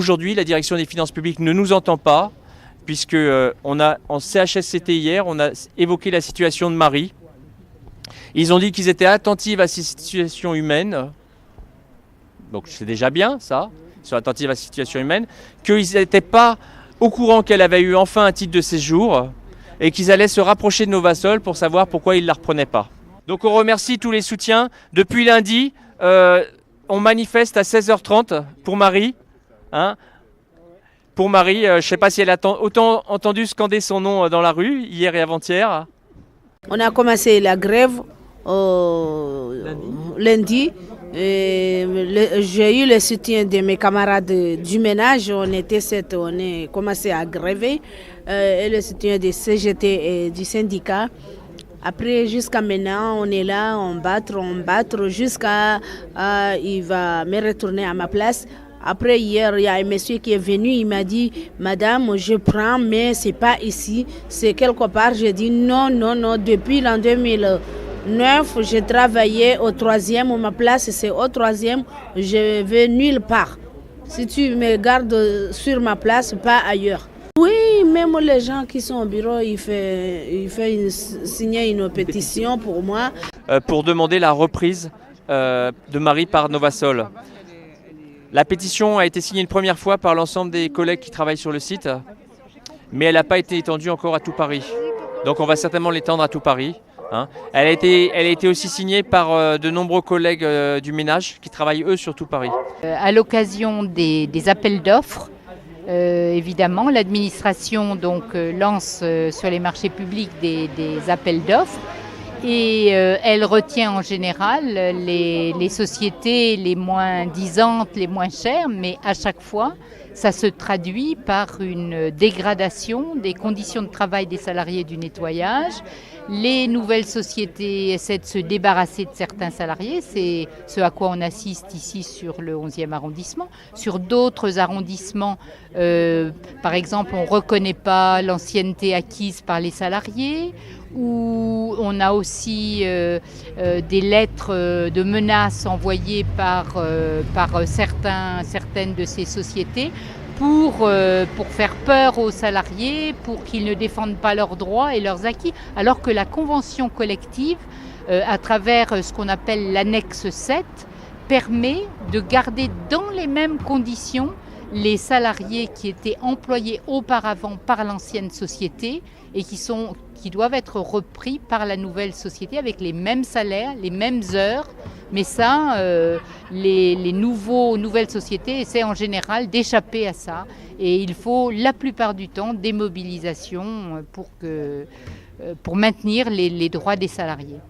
aujourd'hui, la direction des finances publiques ne nous entend pas, puisque en CHSCT hier, on a évoqué la situation de Marie. Ils ont dit qu'ils étaient attentifs à ces situations humaines. Donc c'est déjà bien ça, ils sont attentifs à la situation humaine, qu'ils n'étaient pas au courant qu'elle avait eu enfin un titre de séjour et qu'ils allaient se rapprocher de Novasol pour savoir pourquoi ils ne la reprenaient pas. Donc on remercie tous les soutiens. Depuis lundi, on manifeste à 16h30 pour Marie. Hein. Pour Marie, je ne sais pas si elle a autant entendu scander son nom dans la rue hier et avant-hier. On a commencé la grève lundi. J'ai eu le soutien de mes camarades du ménage. On a commencé à gréver. Et le soutien des CGT et du syndicat. Après, jusqu'à maintenant, on est là, on battre jusqu'à il va me retourner à ma place. Après, hier, il y a un monsieur qui est venu, il m'a dit, Madame, je prends, mais ce n'est pas ici, c'est quelque part. J'ai dit non, depuis l'an 2009, j'ai travaillé au 3e, ma place c'est au 3e, je ne vais nulle part. Si tu me gardes sur ma place, pas ailleurs. Oui, même les gens qui sont au bureau, il fait signer une pétition pour moi. Pour demander la reprise de Marie par Novasol. La pétition a été signée une première fois par l'ensemble des collègues qui travaillent sur le site, mais elle n'a pas été étendue encore à tout Paris. Donc on va certainement l'étendre à tout Paris. Hein. Elle a été aussi signée par de nombreux collègues du ménage qui travaillent eux sur tout Paris. À l'occasion des appels d'offres, évidemment, l'administration lance sur les marchés publics des appels d'offres. Et elle retient en général les sociétés les moins disantes, les moins chères, mais à chaque fois, ça se traduit par une dégradation des conditions de travail des salariés du nettoyage. Les nouvelles sociétés essaient de se débarrasser de certains salariés, c'est ce à quoi on assiste ici sur le 11e arrondissement. Sur d'autres arrondissements, par exemple, on ne reconnaît pas l'ancienneté acquise par les salariés, où on a aussi des lettres de menaces envoyées par certaines de ces sociétés pour faire peur aux salariés, pour qu'ils ne défendent pas leurs droits et leurs acquis, alors que la convention collective, à travers ce qu'on appelle l'annexe 7, permet de garder dans les mêmes conditions les salariés qui étaient employés auparavant par l'ancienne société et qui doivent être repris par la nouvelle société avec les mêmes salaires, les mêmes heures. Mais ça, les nouvelles sociétés essaient en général d'échapper à ça. Et il faut la plupart du temps des mobilisations pour maintenir les droits des salariés.